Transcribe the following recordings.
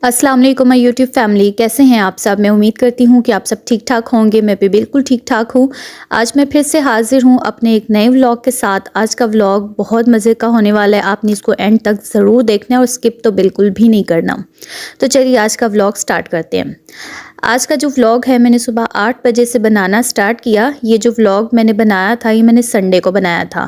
अस्सलाम वालेकुम my YouTube family, कैसे हैं आप सब। मैं उम्मीद करती हूँ कि आप सब ठीक ठाक होंगे। मैं भी बिल्कुल ठीक ठाक हूँ। आज मैं फिर से हाजिर हूँ अपने एक नए व्लॉग के साथ। आज का व्लॉग बहुत मज़े का होने वाला है, आपने इसको एंड तक ज़रूर देखना है और स्किप तो बिल्कुल भी नहीं करना। तो चलिए आज का व्लॉग स्टार्ट करते हैं। आज का जो व्लॉग है मैंने सुबह 8 बजे से बनाना स्टार्ट किया। ये जो व्लॉग मैंने बनाया था ये मैंने संडे को बनाया था।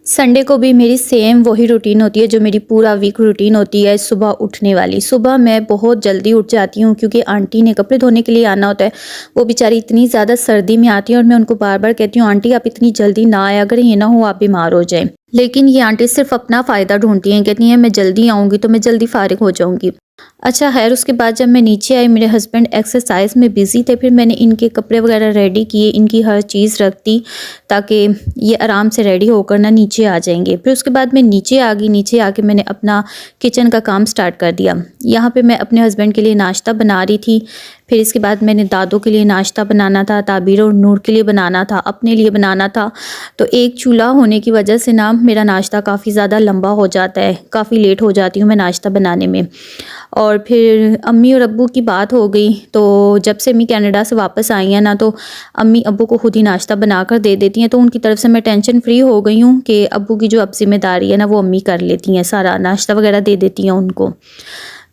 संडे को भी मेरी सेम वही रूटीन होती है जो मेरी पूरा वीक रूटीन होती है, सुबह उठने वाली। सुबह मैं बहुत जल्दी उठ जाती हूँ क्योंकि आंटी ने कपड़े धोने के लिए आना होता है। वो बेचारी इतनी ज़्यादा सर्दी में आती है और मैं उनको बार बार कहती हूँ आंटी आप इतनी जल्दी ना आया अगर ये ना हो आप बीमार हो जाएं। लेकिन ये आंटी सिर्फ अपना फ़ायदा ढूंढती हैं, कहती हैं मैं जल्दी आऊँगी तो मैं जल्दी फारिग हो जाऊँगी। अच्छा खैर, उसके बाद जब मैं नीचे आई मेरे हस्बैंड एक्सरसाइज में बिज़ी थे। फिर मैंने इनके कपड़े वगैरह रेडी किए, इनकी हर चीज़ रख दी ताकि ये आराम से रेडी होकर ना नीचे आ जाएंगे। फिर उसके बाद मैं नीचे आ गई। नीचे आके मैंने अपना किचन का काम स्टार्ट कर दिया। यहाँ पे मैं अपने हस्बैंड के लिए नाश्ता बना रही थी। फिर इसके बाद मैंने दादों के लिए नाश्ता बनाना था, ताबीर और नूर के लिए बनाना था, अपने लिए बनाना था। तो एक चूल्हा होने की वजह से ना मेरा नाश्ता काफ़ी ज़्यादा लंबा हो जाता है, काफ़ी लेट हो जाती हूँ मैं नाश्ता बनाने में। और फिर अम्मी और अब्बू की बात हो गई तो जब से अम्मी कनाडा से वापस आई हैं ना तो अम्मी अब्बू को खुद ही नाश्ता बना कर दे देती हैं। तो उनकी तरफ से मैं टेंशन फ्री हो गई हूँ कि अब्बू की जो अब जिम्मेदारी है ना वो अम्मी कर लेती हैं, सारा नाश्ता वगैरह दे देती हैं उनको।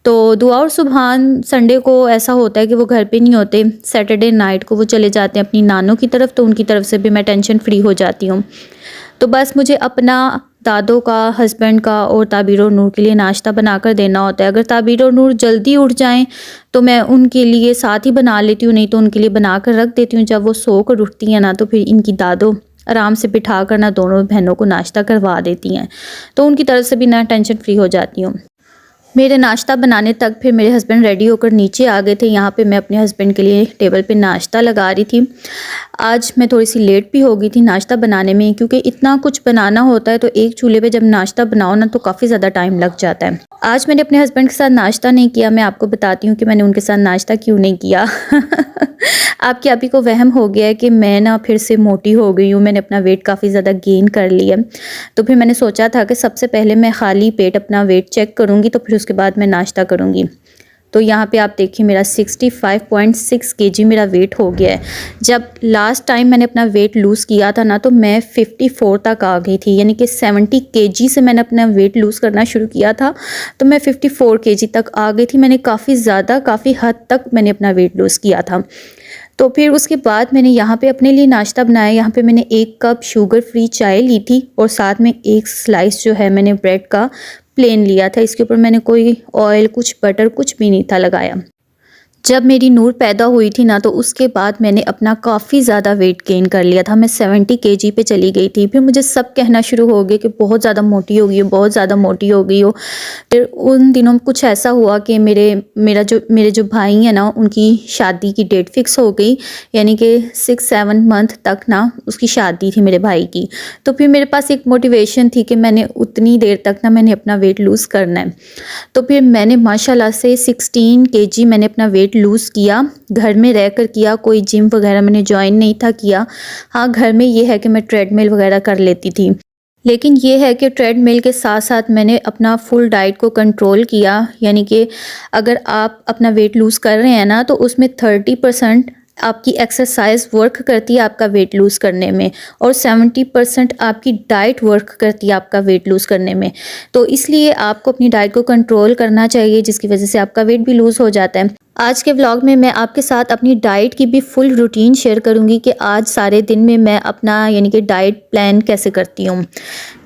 तो दुआ और सुबहान संडे को ऐसा होता है कि वो घर पे नहीं होते। सैटरडे नाइट को वो चले जाते हैं अपनी नानों की तरफ, तो उनकी तरफ से भी मैं टेंशन फ्री हो जाती हूँ। तो बस मुझे अपना, दादों का, हस्बैंड का और ताबीर और नूर के लिए नाश्ता बनाकर देना होता है। अगर ताबीर और नूर जल्दी उठ जाएं तो मैं उनके लिए साथ ही बना लेती हूँ, नहीं तो उनके लिए बना कर रख देती हूँ। जब वो सो कर उठती हैं ना तो फिर इनकी दादों आराम से बिठा कर ना दोनों बहनों को नाश्ता करवा देती हैं, तो उनकी तरफ से भी ना टेंशन फ्री हो जाती हूँ। मेरे नाश्ता बनाने तक फिर मेरे हस्बैंड रेडी होकर नीचे आ गए थे। यहाँ पे मैं अपने हस्बैंड के लिए टेबल पे नाश्ता लगा रही थी। आज मैं थोड़ी सी लेट भी हो गई थी नाश्ता बनाने में, क्योंकि इतना कुछ बनाना होता है तो एक चूल्हे पे जब नाश्ता बनाओ ना तो काफ़ी ज़्यादा टाइम लग जाता है। आज मैंने अपने हस्बैंड के साथ नाश्ता नहीं किया। मैं आपको बताती हूँ कि मैंने उनके साथ नाश्ता क्यों नहीं किया। आपके अभी को वहम हो गया है कि मैं ना फिर से मोटी हो गई हूँ, मैंने अपना वेट काफ़ी ज़्यादा गेन कर लिया। तो फिर मैंने सोचा था कि सबसे पहले मैं खाली पेट अपना वेट चेक करूँगी तो फिर उसके बाद मैं नाश्ता करूँगी। तो यहाँ पे आप देखिए मेरा 65.6 केजी मेरा वेट हो गया है। जब लास्ट टाइम मैंने अपना वेट लूज़ किया था ना तो मैं 54 तक आ गई थी, यानी कि 70 केजी से मैंने अपना वेट लूज़ करना शुरू किया था तो मैं 54 केजी तक आ गई थी। मैंने काफ़ी हद तक मैंने अपना वेट लूज़ किया था। तो फिर उसके बाद मैंने यहाँ पे अपने लिए नाश्ता बनाया। यहाँ पे मैंने 1 कप शुगर फ्री चाय ली थी और साथ में 1 स्लाइस जो है मैंने ब्रेड का प्लेन लिया था। इसके ऊपर मैंने कोई ऑयल, कुछ बटर, कुछ भी नहीं था लगाया। जब मेरी नूर पैदा हुई थी ना तो उसके बाद मैंने अपना काफ़ी ज़्यादा वेट गेन कर लिया था। मैं 70 केजी पे चली गई थी। फिर मुझे सब कहना शुरू हो गए कि बहुत ज़्यादा मोटी हो गई हो, बहुत ज़्यादा मोटी हो गई हो। फिर उन दिनों कुछ ऐसा हुआ कि मेरे जो भाई हैं ना उनकी शादी की डेट फिक्स हो गई, यानी कि 6-7 मंथ तक ना उसकी शादी थी मेरे भाई की। तो फिर मेरे पास एक मोटिवेशन थी कि मैंने उतनी देर तक ना मैंने अपना वेट लूज़ करना है। तो फिर मैंने माशाल्लाह से 16 केजी मैंने अपना वेट लूज़ किया। घर में रहकर किया, कोई जिम वगैरह मैंने ज्वाइन नहीं था किया। हाँ, घर में ये है कि मैं ट्रेडमिल वगैरह कर लेती थी, लेकिन ये है कि ट्रेडमिल के साथ साथ मैंने अपना फुल डाइट को कंट्रोल किया। यानी कि अगर आप अपना वेट लूज़ कर रहे हैं ना तो उसमें 30% आपकी एक्सरसाइज वर्क करती है आपका वेट लूज़ करने में और 70% आपकी डाइट वर्क करती है आपका वेट लूज़ करने में। तो इसलिए आपको अपनी डाइट को कंट्रोल करना चाहिए, जिसकी वजह से आपका वेट भी लूज़ हो जाता है। आज के व्लॉग में मैं आपके साथ अपनी डाइट की भी फुल रूटीन शेयर करूंगी कि आज सारे दिन में मैं अपना यानी कि डाइट प्लान कैसे करती हूँ,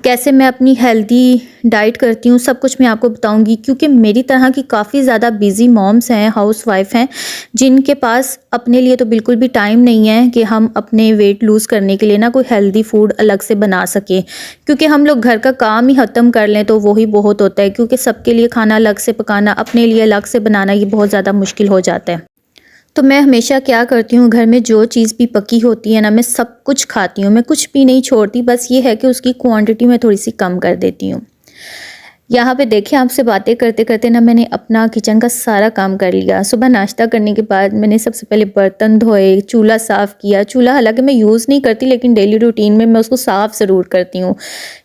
कैसे मैं अपनी हेल्दी डाइट करती हूँ, सब कुछ मैं आपको बताऊंगी। क्योंकि मेरी तरह की काफ़ी ज़्यादा बिजी मॉम्स हैं, हाउस वाइफ हैं, जिनके पास अपने लिए तो बिल्कुल भी टाइम नहीं है कि हम अपने वेट लूज़ करने के लिए ना कोई हेल्दी फूड अलग से बना सकें। क्योंकि हम लोग घर का काम ही ख़त्म कर लें तो वही बहुत होता है, क्योंकि सबके लिए खाना अलग से पकाना, अपने लिए अलग से बनाना, ये बहुत ज़्यादा मुश्किल हो जाता है। तो मैं हमेशा क्या करती हूँ, घर में जो चीज़ भी पकी होती है ना मैं सब कुछ खाती हूँ, मैं कुछ भी नहीं छोड़ती। बस ये है कि उसकी क्वांटिटी मैं थोड़ी सी कम कर देती हूँ। यहाँ पे देखिए आपसे बातें करते करते ना मैंने अपना किचन का सारा काम कर लिया। सुबह नाश्ता करने के बाद मैंने सबसे पहले बर्तन धोए, चूल्हा साफ़ किया। चूल्हा हालांकि मैं यूज़ नहीं करती लेकिन डेली रूटीन में मैं उसको साफ़ ज़रूर करती हूँ।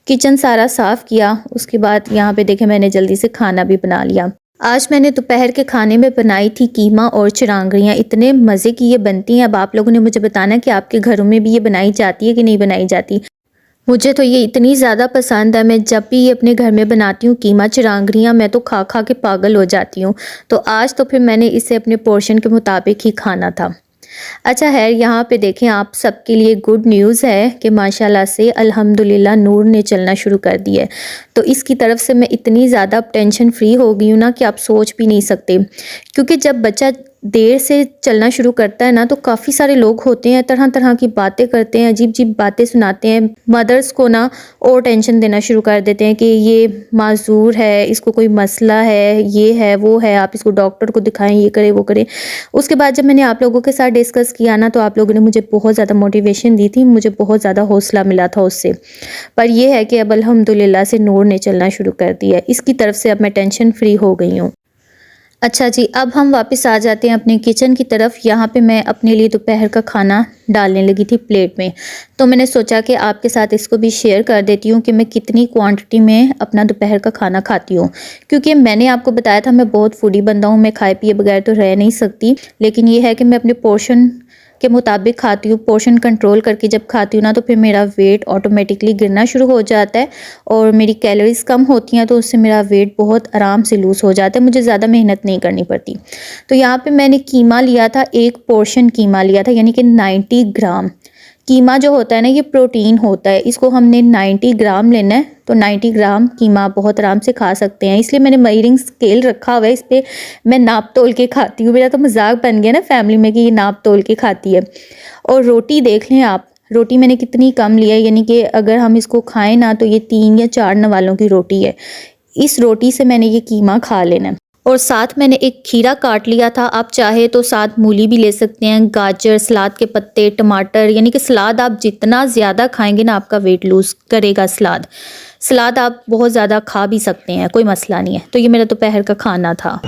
किचन सारा साफ़ किया। उसके बाद यहाँ पे देखे मैंने जल्दी से खाना भी बना लिया। आज मैंने दोपहर के खाने में बनाई थी कीमा और चिरंगड़ियाँ। इतने मज़े की ये बनती हैं। अब आप लोगों ने मुझे बताना कि आपके घरों में भी ये बनाई जाती है कि नहीं बनाई जाती। मुझे तो ये इतनी ज़्यादा पसंद है, मैं जब भी ये अपने घर में बनाती हूँ कीमा चिरंगड़ियाँ, मैं तो खा खा के पागल हो जाती हूँ। तो आज तो फिर मैंने इसे अपने पोर्शन के मुताबिक ही खाना था। अच्छा है, यहाँ पे देखें आप सबके लिए गुड न्यूज़ है कि माशाल्लाह से अल्हम्दुलिल्लाह नूर ने चलना शुरू कर दिया है। तो इसकी तरफ से मैं इतनी ज़्यादा अब टेंशन फ्री हो गई हूँ ना कि आप सोच भी नहीं सकते। क्योंकि जब बच्चा देर से चलना शुरू करता है ना, तो काफ़ी सारे लोग होते हैं, तरह तरह की बातें करते हैं, अजीब-अजीब बातें सुनाते हैं। मदर्स को ना और टेंशन देना शुरू कर देते हैं कि ये माज़ूर है, इसको कोई मसला है, ये है, वो है, आप इसको डॉक्टर को दिखाएँ, ये करें, वो करें। उसके बाद जब मैंने आप लोगों के साथ डिस्कस किया ना, तो आप लोगों ने मुझे बहुत ज़्यादा मोटिवेशन दी थी, मुझे बहुत ज़्यादा हौसला मिला था उससे। पर ये है कि अब अल्हम्दुलिल्लाह से नूर ने चलना शुरू कर दिया है। इसकी तरफ से अब मैं टेंशन फ्री हो गई हूँ। अच्छा जी, अब हम वापस आ जाते हैं अपने किचन की तरफ। यहाँ पे मैं अपने लिए दोपहर का खाना डालने लगी थी प्लेट में। तो मैंने सोचा कि आपके साथ इसको भी शेयर कर देती हूँ कि मैं कितनी क्वांटिटी में अपना दोपहर का खाना खाती हूँ। क्योंकि मैंने आपको बताया था मैं बहुत फूडी बंदा हूँ, मैं खाए पिए बगैर तो रह नहीं सकती। लेकिन ये है कि मैं अपने पोर्शन के मुताबिक खाती हूँ, पोर्शन कंट्रोल करके जब खाती हूँ ना, तो फिर मेरा वेट ऑटोमेटिकली गिरना शुरू हो जाता है और मेरी कैलोरीज़ कम होती हैं, तो उससे मेरा वेट बहुत आराम से लूज़ हो जाता है, मुझे ज़्यादा मेहनत नहीं करनी पड़ती। तो यहाँ पे मैंने कीमा लिया था, एक पोर्शन कीमा लिया था, यानी कि 90 ग्राम। कीमा जो होता है ना, ये प्रोटीन होता है, इसको हमने 90 ग्राम लेना है। तो 90 ग्राम कीमा बहुत आराम से खा सकते हैं, इसलिए मैंने मेजरिंग स्केल रखा हुआ है, इस पे मैं नाप तोल के खाती हूँ। मेरा तो मजाक बन गया ना फैमिली में कि ये नाप तोल के खाती है। और रोटी देख लें आप, रोटी मैंने कितनी कम लिया है, यानी कि अगर हम इसको खाएं ना तो ये 3 या 4 नवालों की रोटी है। इस रोटी से मैंने ये कीमा खा लेना है। और साथ मैंने एक खीरा काट लिया था, आप चाहे तो साथ मूली भी ले सकते हैं, गाजर, सलाद के पत्ते, टमाटर, यानी कि सलाद आप जितना ज़्यादा खाएंगे ना आपका वेट लूज़ करेगा सलाद। सलाद आप बहुत ज़्यादा खा भी सकते हैं, कोई मसला नहीं है। तो ये मेरा दोपहर का खाना था।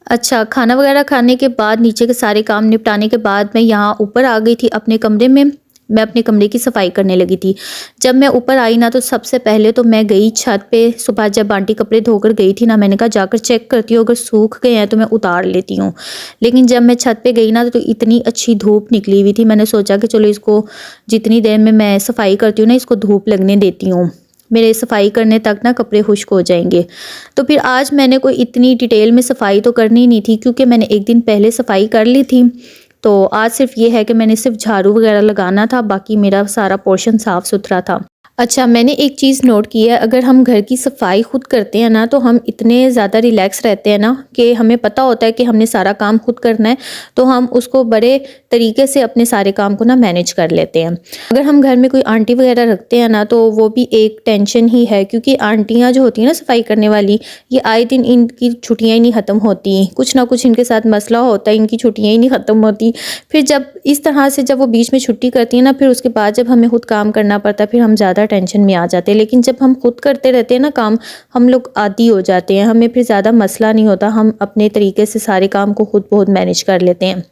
अच्छा, खाना वगैरह खाने के बाद नीचे के सारे काम निपटाने के बाद मैं यहाँ ऊपर आ गई थी अपने कमरे में। मैं अपने कमरे की सफाई करने लगी थी। जब मैं ऊपर आई ना, तो सबसे पहले तो मैं गई छत पे। सुबह जब आंटी कपड़े धोकर गई थी ना, मैंने कहा जाकर चेक करती हूँ, अगर सूख गए हैं तो मैं उतार लेती हूँ। लेकिन जब मैं छत पे गई ना, तो इतनी अच्छी धूप निकली हुई थी, मैंने सोचा कि चलो इसको जितनी देर में मैं सफाई करती हूँ ना, इसको धूप लगने देती हूँ, मेरे सफाई करने तक ना कपड़े खुश्क हो जाएंगे। तो फिर आज मैंने कोई इतनी डिटेल में सफाई तो करनी नहीं थी, क्योंकि मैंने एक दिन पहले सफाई कर ली थी। तो आज सिर्फ ये है कि मैंने सिर्फ झाड़ू वगैरह लगाना था, बाकी मेरा सारा पोर्शन साफ़ सुथरा था। अच्छा, मैंने एक चीज़ नोट की है, अगर हम घर की सफाई खुद करते हैं ना, तो हम इतने ज़्यादा रिलैक्स रहते हैं ना कि हमें पता होता है कि हमने सारा काम खुद करना है, तो हम उसको बड़े तरीके से अपने सारे काम को ना मैनेज कर लेते हैं। अगर हम घर में कोई आंटी वगैरह रखते हैं ना, तो वो भी एक टेंशन ही है, क्योंकि आंटियाँ जो होती हैं ना सफाई करने वाली, ये आए दिन इनकी छुट्टियाँ ही नहीं ख़त्म होती, कुछ ना कुछ इनके साथ मसला होता है, इनकी छुट्टियाँ ही नहीं ख़त्म होती। फिर जब इस तरह से जब वो बीच में छुट्टी करती है ना, फिर उसके बाद जब हमें खुद काम करना पड़ता है, फिर हम ज़्यादा टेंशन में आ जाते हैं। लेकिन जब हम खुद करते रहते हैं ना काम, हम लोग आदी हो जाते हैं, हमें फिर ज़्यादा मसला नहीं होता, हम अपने तरीके से सारे काम को खुद बहुत मैनेज कर लेते हैं।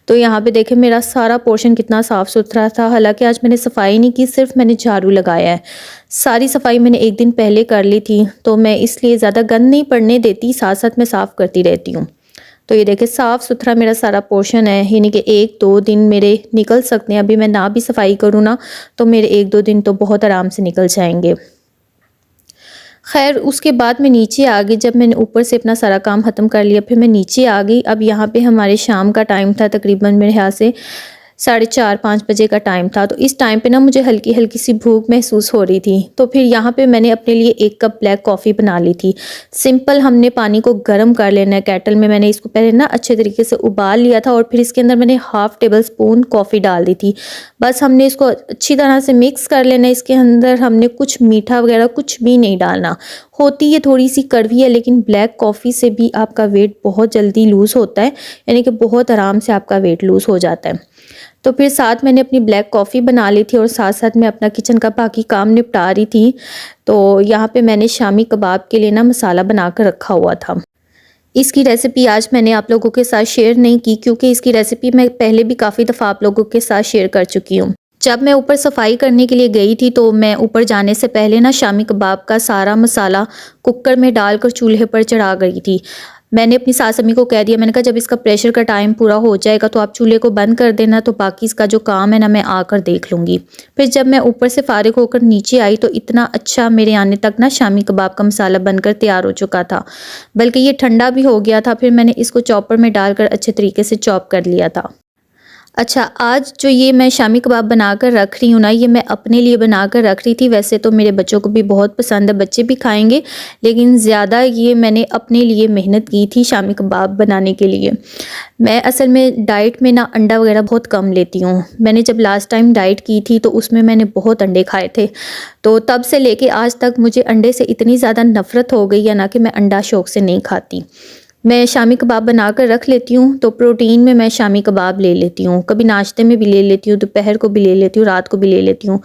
तो यहाँ पे देखें मेरा सारा पोर्शन कितना साफ़ सुथरा था। हालांकि आज मैंने सफाई नहीं की, सिर्फ मैंने झाड़ू लगाया है। सारी सफाई मैंने एक दिन पहले कर ली थी, तो मैं इसलिए ज़्यादा गंद नहीं पड़ने देती, साथ साथ मैं साफ़ करती रहती हूँ। तो ये देखें साफ़ सुथरा मेरा सारा पोर्शन है, यानी कि 1-2 दिन मेरे निकल सकते हैं। अभी मैं ना भी सफाई करूँ ना, तो मेरे 1-2 दिन तो बहुत आराम से निकल जाएंगे। खैर उसके बाद मैं नीचे आ गई, जब मैंने ऊपर से अपना सारा काम ख़त्म कर लिया, फिर मैं नीचे आ गई। अब यहाँ पे हमारे शाम का टाइम था, तकरीबन मेरे ख्याल से 4:30-5 बजे का टाइम था। तो इस टाइम पे ना मुझे हल्की हल्की सी भूख महसूस हो रही थी, तो फिर यहाँ पे मैंने अपने लिए 1 कप ब्लैक कॉफ़ी बना ली थी। सिंपल हमने पानी को गर्म कर लेना है केटल में। मैंने इसको पहले ना अच्छे तरीके से उबाल लिया था, और फिर इसके अंदर मैंने हाफ़ टेबल स्पून कॉफ़ी डाल दी थी। बस हमने इसको अच्छी तरह से मिक्स कर लेना है। इसके अंदर हमने कुछ मीठा वगैरह कुछ भी नहीं डालना। होती ये थोड़ी सी कड़वी है, लेकिन ब्लैक कॉफ़ी से भी आपका वेट बहुत जल्दी लूज़ होता है, यानी कि बहुत आराम से आपका वेट लूज़ हो जाता है। तो फिर साथ मैंने अपनी ब्लैक कॉफ़ी बना ली थी और साथ-साथ मैं अपना किचन का बाकी काम निपटा रही थी। तो यहाँ पे मैंने शामी कबाब के लिए ना मसाला बना कर रखा हुआ था। इसकी रेसिपी आज मैंने आप लोगों के साथ शेयर नहीं की क्योंकि इसकी रेसिपी मैं पहले भी काफ़ी दफ़ा आप लोगों के साथ शेयर कर चुकी हूँ। जब मैं ऊपर सफाई करने के लिए गई थी तो मैं ऊपर जाने से पहले ना शामी कबाब का सारा मसाला कुकर में डालकर चूल्हे पर चढ़ा गई थी। मैंने अपनी सास अम्मी को कह दिया, मैंने कहा जब इसका प्रेशर का टाइम पूरा हो जाएगा तो आप चूल्हे को बंद कर देना, तो बाकी इसका जो काम है ना मैं आकर देख लूँगी। फिर जब मैं ऊपर से फारिग होकर नीचे आई तो इतना अच्छा मेरे आने तक ना शामी कबाब का मसाला बनकर तैयार हो चुका था, बल्कि ये ठंडा भी हो गया था। फिर मैंने इसको चॉपर में डालकर अच्छे तरीके से चॉप कर लिया था। अच्छा, आज जो ये मैं शामी कबाब बनाकर रख रही हूँ ना, ये मैं अपने लिए बनाकर रख रही थी। वैसे तो मेरे बच्चों को भी बहुत पसंद है, बच्चे भी खाएंगे, लेकिन ज़्यादा ये मैंने अपने लिए मेहनत की थी शामी कबाब बनाने के लिए। मैं असल में डाइट में ना अंडा वगैरह बहुत कम लेती हूँ। मैंने जब लास्ट टाइम डाइट की थी तो उसमें मैंने बहुत अंडे खाए थे, तो तब से लेके आज तक मुझे अंडे से इतनी ज़्यादा नफ़रत हो गई है ना कि मैं अंडा शौक़ से नहीं खाती। मैं शामी कबाब बनाकर रख लेती हूँ, तो प्रोटीन में मैं शामी कबाब ले लेती हूँ। कभी नाश्ते में भी ले लेती हूँ, दोपहर को भी ले लेती हूँ, रात को भी ले लेती हूँ।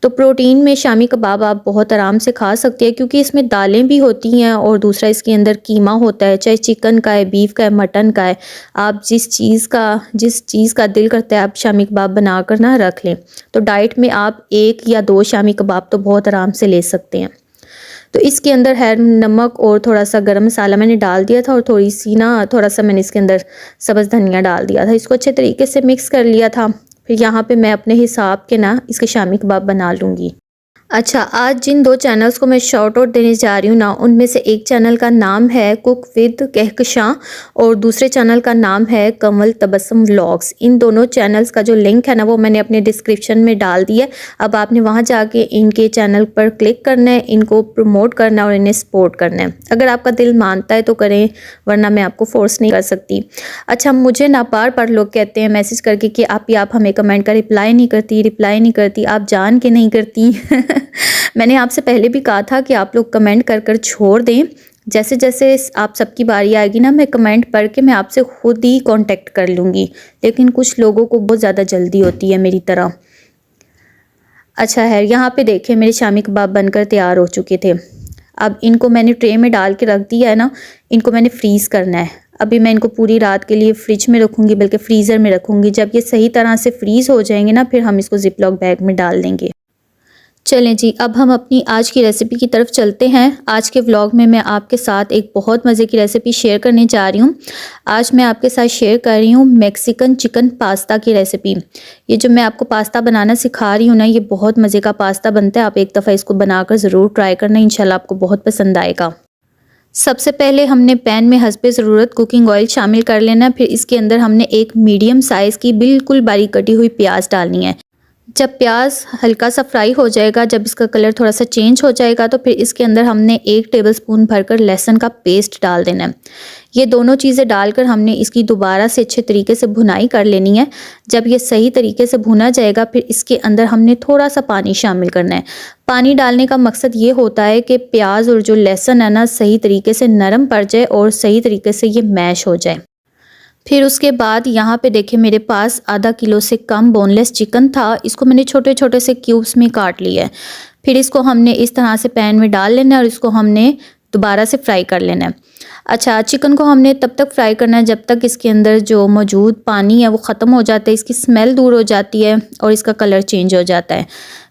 तो प्रोटीन में शामी कबाब आप बहुत आराम से खा सकते हैं क्योंकि इसमें दालें भी होती हैं और दूसरा इसके अंदर कीमा होता है, चाहे चिकन का है, बीफ का है, मटन का है। आप जिस चीज़ का दिल करता है आप शामी कबाब बनाकर ना रख लें। तो डाइट में आप 1 या 2 शामी कबाब तो बहुत आराम से ले सकते हैं। तो इसके अंदर है नमक और थोड़ा सा गरम मसाला मैंने डाल दिया था और थोड़ा सा मैंने इसके अंदर सब्ज़ धनिया डाल दिया था। इसको अच्छे तरीके से मिक्स कर लिया था। फिर यहाँ पे मैं अपने हिसाब के ना इसके शामी कबाब बना लूँगी। अच्छा, आज जिन 2 चैनल्स को मैं शाउट आउट देने जा रही हूँ ना, उनमें से एक चैनल का नाम है कुक विद कहकशां और दूसरे चैनल का नाम है कमल तबस्सुम व्लॉग्स। इन दोनों चैनल्स का जो लिंक है ना वो मैंने अपने डिस्क्रिप्शन में डाल दिया है। अब आपने वहाँ जाके इनके चैनल पर क्लिक करना है, इनको प्रमोट करना है और इन्हें सपोर्ट करना है। अगर आपका दिल मानता है तो करें, वरना मैं आपको फोर्स नहीं कर सकती। अच्छा, मुझे ना बार लोग कहते हैं मैसेज करके कि आप हमें कमेंट का रिप्लाई नहीं करती, आप जान के नहीं करती। मैंने आपसे पहले भी कहा था कि आप लोग कमेंट कर छोड़ दें। जैसे जैसे आप सबकी बारी आएगी ना, मैं कमेंट पढ़ के मैं आपसे खुद ही कांटेक्ट कर लूँगी, लेकिन कुछ लोगों को बहुत ज़्यादा जल्दी होती है मेरी तरह। अच्छा है, यहाँ पे देखें मेरे शामी कबाब बनकर तैयार हो चुके थे। अब इनको मैंने ट्रे में डाल के रख दिया है ना, इनको मैंने फ्रीज़ करना है। अभी मैं इनको पूरी रात के लिए फ्रिज में रखूँगी, बल्कि फ्रीज़र में रखूँगी। जब ये सही तरह से फ्रीज़ हो जाएंगे ना, फिर हम इसको ज़िप-लॉक बैग में डाल देंगे। चलें जी, अब हम अपनी आज की रेसिपी की तरफ चलते हैं। आज के व्लॉग में मैं आपके साथ एक बहुत मज़े की रेसिपी शेयर करने जा रही हूँ। आज मैं आपके साथ शेयर कर रही हूँ मैक्सिकन चिकन पास्ता की रेसिपी। ये जो मैं आपको पास्ता बनाना सिखा रही हूँ ना, ये बहुत मज़े का पास्ता बनता है। आप एक दफ़ा इसको बनाकर ज़रूर ट्राई करना, इंशाल्लाह आपको बहुत पसंद आएगा। सबसे पहले हमने पैन में हस्बे ज़रूरत कुकिंग ऑयल शामिल कर लेना। फिर इसके अंदर हमने एक मीडियम साइज़ की बिल्कुल बारीक कटी हुई प्याज डालनी है। जब प्याज हल्का सा फ्राई हो जाएगा, जब इसका कलर थोड़ा सा चेंज हो जाएगा, तो फिर इसके अंदर हमने 1 टेबलस्पून भरकर लहसुन का पेस्ट डाल देना है। ये दोनों चीज़ें डालकर हमने इसकी दोबारा से अच्छे तरीके से भुनाई कर लेनी है। जब ये सही तरीके से भुना जाएगा, फिर इसके अंदर हमने थोड़ा सा पानी शामिल करना है। पानी डालने का मकसद ये होता है कि प्याज और जो लहसुन है ना, सही तरीके से नरम पड़ जाए और सही तरीके से ये मैश हो जाए। फिर उसके बाद यहाँ पे देखिए मेरे पास आधा किलो से कम बोनलेस चिकन था। इसको मैंने छोटे छोटे से क्यूब्स में काट लिया है। फिर इसको हमने इस तरह से पैन में डाल लेना है और इसको हमने दोबारा से फ्राई कर लेना है। अच्छा, चिकन को हमने तब तक फ्राई करना है जब तक इसके अंदर जो मौजूद पानी है वो ख़त्म हो जाता है, इसकी स्मेल दूर हो जाती है और इसका कलर चेंज हो जाता है।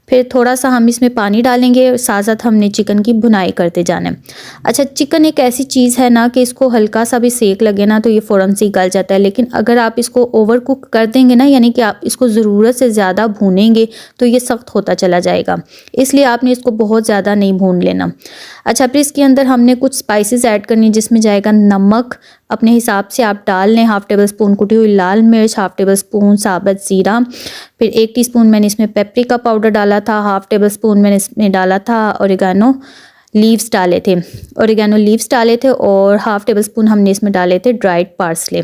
फिर थोड़ा सा हम इसमें पानी डालेंगे और साथ साथ हमने चिकन की भुनाई करते जाना है। अच्छा, चिकन एक ऐसी चीज़ है ना कि इसको हल्का सा भी सेक लगे ना तो ये फ़ौरन से गल जाता है, लेकिन अगर आप इसको ओवर कुक कर देंगे ना, यानी कि आप इसको ज़रूरत से ज़्यादा भूनेंगे तो ये सख्त होता चला जाएगा। इसलिए आपने इसको बहुत ज़्यादा नहीं भून लेना। अच्छा, फिर इसके अंदर हमने कुछ स्पाइसेस ऐड करनी, जिसमें जाएगा नमक अपने हिसाब से आप डाल लें। 1/2 टेबलस्पून कुटी हुई लाल मिर्च, 1/2 टेबलस्पून साबुत ज़ीरा, फिर 1 टीस्पून मैंने इसमें पेपरिका पाउडर डाला था, 1/2 टेबलस्पून मैंने इसमें डाला था ओरिगानो लीव्स डाले थे और 1/2 टेबलस्पून हमने इसमें डाले थे ड्राइड पार्सले।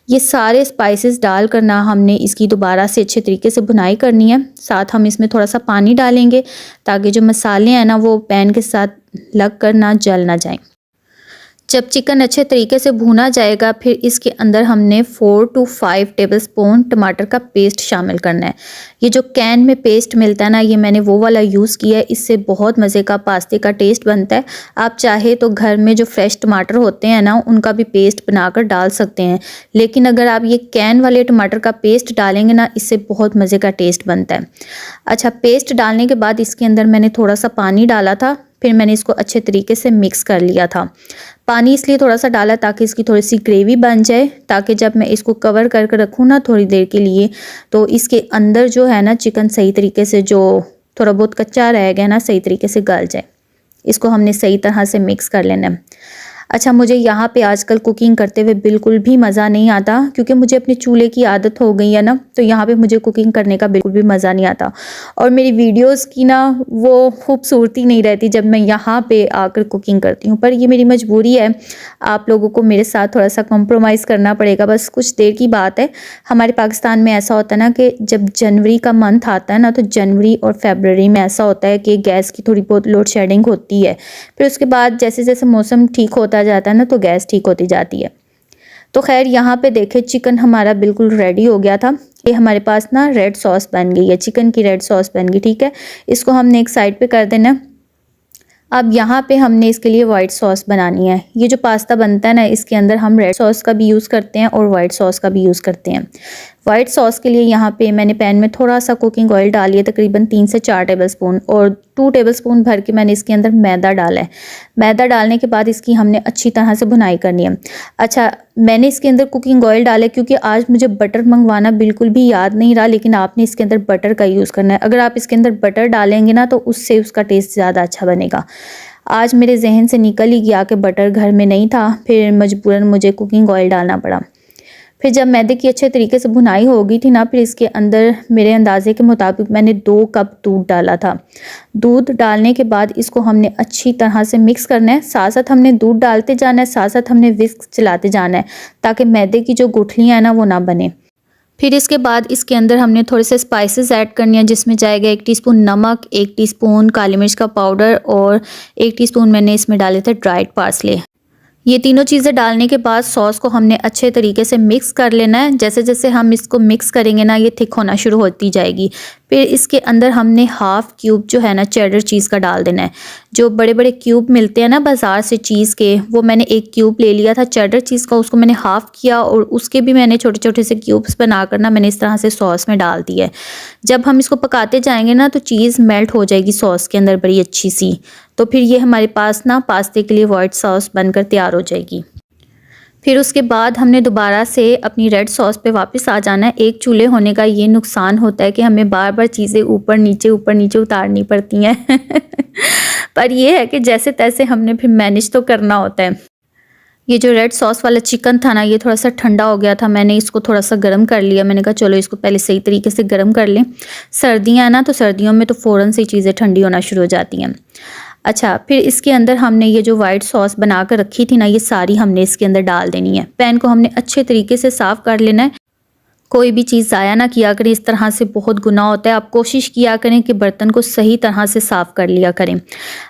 ये सारे स्पाइसेस डाल कर ना हमने इसकी दोबारा से अच्छे तरीके से भुनाई करनी है। साथ हम इसमें थोड़ा सा पानी डालेंगे ताकि जो मसाले हैं ना वो पैन के साथ लग कर ना जल ना जाएं। जब चिकन अच्छे तरीके से भुना जाएगा फिर इसके अंदर हमने 4 to 5 टेबलस्पून टमाटर का पेस्ट शामिल करना है। ये जो कैन में पेस्ट मिलता है ना, ये मैंने वो वाला यूज़ किया है। इससे बहुत मज़े का पास्ते का टेस्ट बनता है। आप चाहे तो घर में जो फ्रेश टमाटर होते हैं ना, उनका भी पेस्ट बनाकर डाल सकते हैं, लेकिन अगर आप ये कैन वाले टमाटर का पेस्ट डालेंगे ना, इससे बहुत मज़े का टेस्ट बनता है। अच्छा, पेस्ट डालने के बाद इसके अंदर मैंने थोड़ा सा पानी डाला था, फिर मैंने इसको अच्छे तरीके से मिक्स कर लिया था। पानी इसलिए थोड़ा सा डाला ताकि इसकी थोड़ी सी ग्रेवी बन जाए, ताकि जब मैं इसको कवर करके रखूँ ना थोड़ी देर के लिए, तो इसके अंदर जो है ना चिकन सही तरीके से, जो थोड़ा बहुत कच्चा रह गया ना, सही तरीके से गल जाए। इसको हमने सही तरह से मिक्स कर लेना है। अच्छा, मुझे यहाँ पे आजकल कुकिंग करते हुए बिल्कुल भी मज़ा नहीं आता, क्योंकि मुझे अपने चूल्हे की आदत हो गई है ना, तो यहाँ पे मुझे कुकिंग करने का बिल्कुल भी मज़ा नहीं आता। और मेरी वीडियोस की ना वो खूबसूरती नहीं रहती जब मैं यहाँ पे आकर कुकिंग करती हूँ, पर ये मेरी मजबूरी है। आप लोगों को मेरे साथ थोड़ा सा कॉम्प्रोमाइज़ करना पड़ेगा। बस कुछ देर की बात है। हमारे पाकिस्तान में ऐसा होता है ना कि जब जनवरी का मंथ आता है ना, तो जनवरी और फरवरी में ऐसा होता है कि गैस की थोड़ी बहुत लोड शेडिंग होती है। फिर उसके बाद जैसे जैसे मौसम ठीक होता जाता है ना, तो गैस ठीक होती जाती है। तो खैर यहाँ पे देखे चिकन हमारा बिल्कुल रेडी हो गया था। ये हमारे पास ना रेड सॉस बन गई है, चिकन की रेड सॉस बन गई। ठीक है, इसको हमने एक साइड पे कर देना। अब यहाँ पे हमने इसके लिए वाइट सॉस बनानी है। ये जो पास्ता बनता है ना, इसके अंदर हम रेड सॉस का भी यूज़ करते हैं और वाइट सॉस का भी यूज़ करते हैं। वाइट सॉस के लिए यहाँ पे मैंने पैन में थोड़ा सा कुकिंग ऑयल डाली है, तकरीबन 3 से 4 टेबलस्पून, और 2 टेबलस्पून भर के मैंने इसके अंदर मैदा डाला है। मैदा डालने के बाद इसकी हमने अच्छी तरह से भुनाई करनी है। अच्छा, मैंने इसके अंदर कुकिंग ऑयल डाला क्योंकि आज मुझे बटर मंगवाना बिल्कुल भी याद नहीं रहा, लेकिन आपने इसके अंदर बटर का यूज़ करना है। अगर आप इसके अंदर बटर डालेंगे ना, तो उससे उसका टेस्ट ज़्यादा अच्छा बनेगा। आज मेरे जहन से निकल ही गया कि बटर घर में नहीं था, फिर मजबूरन मुझे कुकिंग ऑयल डालना पड़ा। फिर जब मैदे की अच्छे तरीके से भुनाई हो गई थी ना, फिर इसके अंदर मेरे अंदाजे के मुताबिक मैंने 2 कप दूध डाला था। दूध डालने के बाद इसको हमने अच्छी तरह से मिक्स करना है। साथ साथ हमने दूध डालते जाना है, साथ साथ हमने विस्क चलाते जाना है, ताकि मैदे की जो गुठलियाँ हैं ना, वो ना बने। फिर इसके बाद इसके अंदर हमने थोड़े से स्पाइसेस ऐड करनी है, जिसमें जाएगा 1 टीस्पून नमक, 1 टीस्पून काली मिर्च का पाउडर और 1 टीस्पून मैंने इसमें डाले थे ड्राइड पार्सले। ये तीनों चीज़ें डालने के बाद सॉस को हमने अच्छे तरीके से मिक्स कर लेना है। जैसे जैसे हम इसको मिक्स करेंगे ना, ये थिक होना शुरू होती जाएगी। फिर इसके अंदर हमने हाफ़ क्यूब जो है ना चेडर चीज़ का डाल देना है। जो बड़े बड़े क्यूब मिलते हैं ना बाज़ार से चीज़ के, वो मैंने 1 क्यूब ले लिया था चेडर चीज़ का, उसको मैंने हाफ़ किया और उसके भी मैंने छोटे छोटे से क्यूब्स बनाकर ना मैंने इस तरह से सॉस में डाल दिया है। जब हम इसको पकाते जाएंगे ना, तो चीज़ मेल्ट हो जाएगी सॉस के अंदर बड़ी अच्छी सी। तो फिर ये हमारे पास ना पास्ते के लिए वाइट सॉस बनकर तैयार हो जाएगी। फिर उसके बाद हमने दोबारा से अपनी रेड सॉस पे वापस आ जाना है। एक चूल्हे होने का ये नुकसान होता है कि हमें बार बार चीज़ें ऊपर नीचे उतारनी पड़ती हैं पर ये है कि जैसे तैसे हमने फिर मैनेज तो करना होता है। ये जो रेड सॉस वाला चिकन था ना, ये थोड़ा सा ठंडा हो गया था। मैंने इसको थोड़ा सा गर्म कर लिया। मैंने कहा चलो इसको पहले सही तरीके से गर्म कर लें। सर्दियाँ हैं ना, तो सर्दियों में तो फ़ौरन से चीज़ें ठंडी होना शुरू हो जाती हैं। अच्छा, फिर इसके अंदर हमने ये जो वाइट सॉस बना कर रखी थी ना, ये सारी हमने इसके अंदर डाल देनी है। पैन को हमने अच्छे तरीके से साफ़ कर लेना है। कोई भी चीज़ ज़ाया ना किया करें, इस तरह से बहुत गुनाह होता है। आप कोशिश किया करें कि बर्तन को सही तरह से साफ़ कर लिया करें।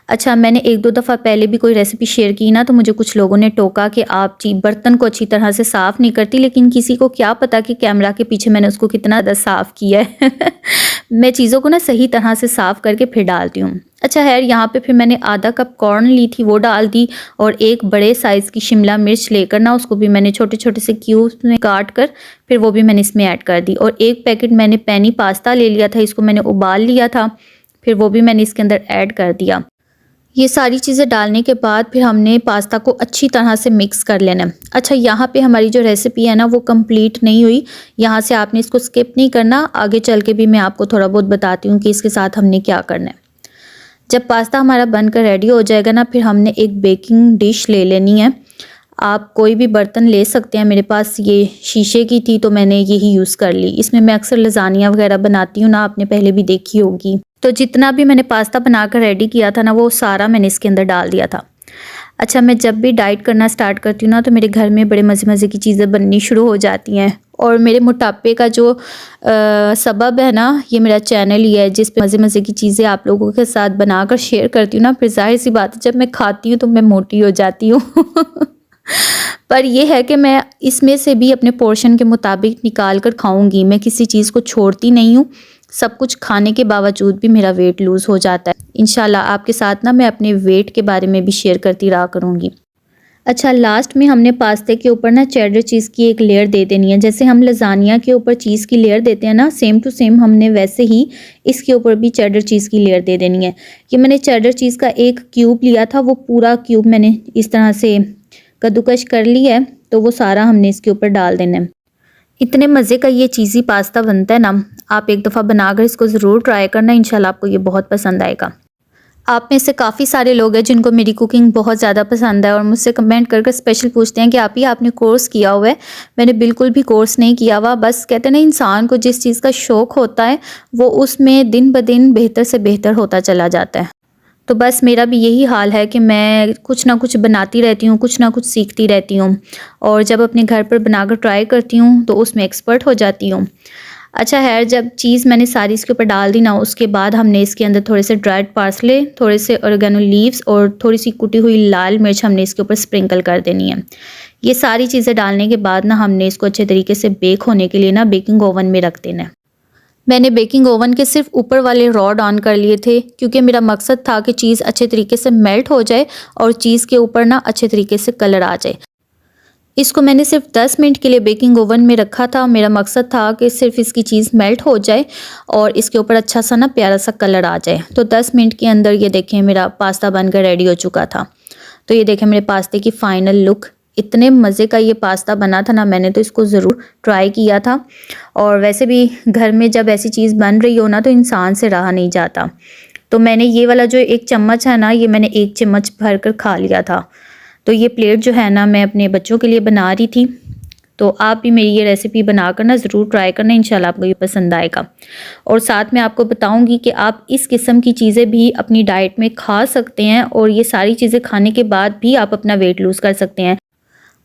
अच्छा, मैंने 1-2 दफ़ा पहले भी कोई रेसिपी शेयर की ना, तो मुझे कुछ लोगों ने टोका कि आप बर्तन को अच्छी तरह से साफ़ नहीं करती, लेकिन किसी को क्या पता कि कैमरा के पीछे मैंने उसको कितना ज़्यादा साफ़ किया है मैं चीज़ों को ना सही तरह से साफ़ करके फिर डालती हूँ। अच्छा खैर, यहाँ पे फिर मैंने आधा कप कॉर्न ली थी, वो डाल दी, और एक बड़े साइज़ की शिमला मिर्च लेकर ना उसको भी मैंने छोटे छोटे से क्यूब्स में काट कर फिर वो भी मैंने इसमें ऐड कर दी। और 1 पैकेट मैंने पेनी पास्ता ले लिया था, इसको मैंने उबाल लिया था, फिर वो भी मैंने इसके अंदर ऐड कर दिया। ये सारी चीज़ें डालने के बाद फिर हमने पास्ता को अच्छी तरह से मिक्स कर लेना है। अच्छा, यहाँ पे हमारी जो रेसिपी है ना, वो कंप्लीट नहीं हुई। यहाँ से आपने इसको स्किप नहीं करना, आगे चल के भी मैं आपको थोड़ा बहुत बताती हूँ कि इसके साथ हमने क्या करना है। जब पास्ता हमारा बनकर रेडी हो जाएगा ना, फिर हमने एक बेकिंग डिश ले लेनी है। आप कोई भी बर्तन ले सकते हैं। मेरे पास ये शीशे की थी तो मैंने यही यूज़ कर ली। इसमें मैं अक्सर लजानिया वगैरह बनाती हूँ ना, आपने पहले भी देखी होगी। तो जितना भी मैंने पास्ता बनाकर रेडी किया था ना, वो सारा मैंने इसके अंदर डाल दिया था। अच्छा, मैं जब भी डाइट करना स्टार्ट करती हूँ ना, तो मेरे घर में बड़े मज़े मज़े की चीज़ें बननी शुरू हो जाती हैं और मेरे मोटापे का जो सबब है ना, ये मेरा चैनल ही है, जिस पे मज़े मज़े की चीज़ें आप लोगों के साथ बनाकर शेयर करती हूँ ना। फिर ज़ाहिर सी बात है, जब मैं खाती हूँ तो मैं मोटी हो जाती हूँ। पर ये है कि मैं इसमें से भी अपने पोर्शन के मुताबिक निकाल कर खाऊंगी। मैं किसी चीज़ को छोड़ती नहीं हूँ। सब कुछ खाने के बावजूद भी मेरा वेट लूज़ हो जाता है। इंशाल्लाह आपके साथ ना मैं अपने वेट के बारे में भी शेयर करती रहा करूँगी। अच्छा, लास्ट में हमने पास्ते के ऊपर ना चेडर चीज़ की एक लेयर दे देनी है। जैसे हम लज़ानिया के ऊपर चीज़ की लेयर देते हैं ना, सेम टू सेम हमने वैसे ही इसके ऊपर भी चेडर चीज़ की लेयर दे देनी है। ये मैंने चेडर चीज़ का एक क्यूब लिया था, वो पूरा क्यूब मैंने इस तरह से कद्दूकश कर लिया है, तो वो सारा हमने इसके ऊपर डाल देना है। इतने मज़े का ये चीज़ी पास्ता बनता है ना, आप एक दफ़ा बनाकर इसको ज़रूर ट्राई करना, इंशाल्लाह आपको ये बहुत पसंद आएगा। आप में से काफ़ी सारे लोग हैं जिनको मेरी कुकिंग बहुत ज़्यादा पसंद है और मुझसे कमेंट कर स्पेशल पूछते हैं कि आपने कोर्स किया हुआ है। मैंने बिल्कुल भी कोर्स नहीं किया हुआ, बस कहते हैं ना, इंसान को जिस चीज़ का शौक़ होता है वो उसमें दिन ब दिन बेहतर से बेहतर होता चला जाता है। तो बस मेरा भी यही हाल है कि मैं कुछ ना कुछ बनाती रहती हूँ, कुछ ना कुछ सीखती रहती हूँ, और जब अपने घर पर बनाकर ट्राई करती हूँ तो उसमें एक्सपर्ट हो जाती हूँ। अच्छा है, जब चीज़ मैंने सारी इसके ऊपर डाल दी ना, उसके बाद हमने इसके अंदर थोड़े से ड्राइड पार्सले, थोड़े से ऑरिगेनो लीव्स और थोड़ी सी कुटी हुई लाल मिर्च हमने इसके ऊपर स्प्रिंकल कर देनी है। ये सारी चीज़ें डालने के बाद ना हमने इसको अच्छे तरीके से बेक होने के लिए ना बेकिंग ओवन में रख देना है। मैंने बेकिंग ओवन के सिर्फ ऊपर वाले रॉड ऑन कर लिए थे, क्योंकि मेरा मकसद था कि चीज़ अच्छे तरीके से मेल्ट हो जाए और चीज़ के ऊपर ना अच्छे तरीके से कलर आ जाए। इसको मैंने सिर्फ 10 मिनट के लिए बेकिंग ओवन में रखा था। मेरा मकसद था कि सिर्फ इसकी चीज़ मेल्ट हो जाए और इसके ऊपर अच्छा सा ना प्यारा सा कलर आ जाए। तो 10 मिनट के अंदर ये देखें मेरा पास्ता बनकर रेडी हो चुका था। तो ये देखें मेरे पास्ते की फ़ाइनल लुक। इतने मज़े का ये पास्ता बना था ना, मैंने तो इसको ज़रूर ट्राई किया था। और वैसे भी घर में जब ऐसी चीज़ बन रही हो ना, तो इंसान से रहा नहीं जाता। तो मैंने ये वाला जो 1 चम्मच है ना, ये मैंने 1 चम्मच भर कर खा लिया था। तो ये प्लेट जो है ना, मैं अपने बच्चों के लिए बना रही थी। तो आप भी मेरी ये रेसिपी बनाकर ना ज़रूर ट्राई करना, इंशाल्लाह आपको ये पसंद आएगा। और साथ में आपको बताऊंगी कि आप इस किस्म की चीज़ें भी अपनी डाइट में खा सकते हैं, और ये सारी चीज़ें खाने के बाद भी आप अपना वेट लूज़ कर सकते हैं।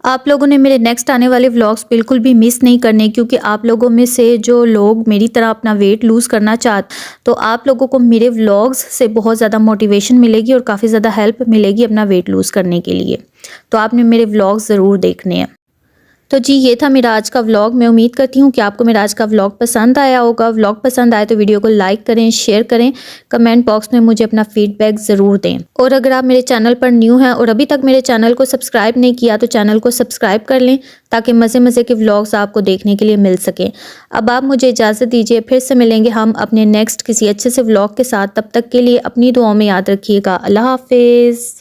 आप लोगों ने मेरे नेक्स्ट आने वाले व्लॉग्स बिल्कुल भी मिस नहीं करने, क्योंकि आप लोगों में से जो लोग मेरी तरह अपना वेट लूज़ करना चाहते, तो आप लोगों को मेरे व्लॉग्स से बहुत ज़्यादा मोटिवेशन मिलेगी और काफ़ी ज़्यादा हेल्प मिलेगी अपना वेट लूज़ करने के लिए। तो आपने मेरे व्लॉग्स ज़रूर देखने हैं। तो जी, ये था मेरा आज का व्लॉग। मैं उम्मीद करती हूँ कि आपको मेरा आज का व्लॉग पसंद आया होगा। व्लॉग पसंद आए तो वीडियो को लाइक करें, शेयर करें, कमेंट बॉक्स में मुझे अपना फीडबैक ज़रूर दें। और अगर आप मेरे चैनल पर न्यू हैं और अभी तक मेरे चैनल को सब्सक्राइब नहीं किया, तो चैनल को सब्सक्राइब कर लें, ताकि मज़े मज़े के व्लॉग्स आपको देखने के लिए मिल सकें। अब आप मुझे इजाज़त दीजिए, फिर से मिलेंगे हम अपने नेक्स्ट किसी अच्छे से व्लॉग के साथ। तब तक के लिए अपनी दुआओं में याद रखिएगा। अल्लाह हाफिज़।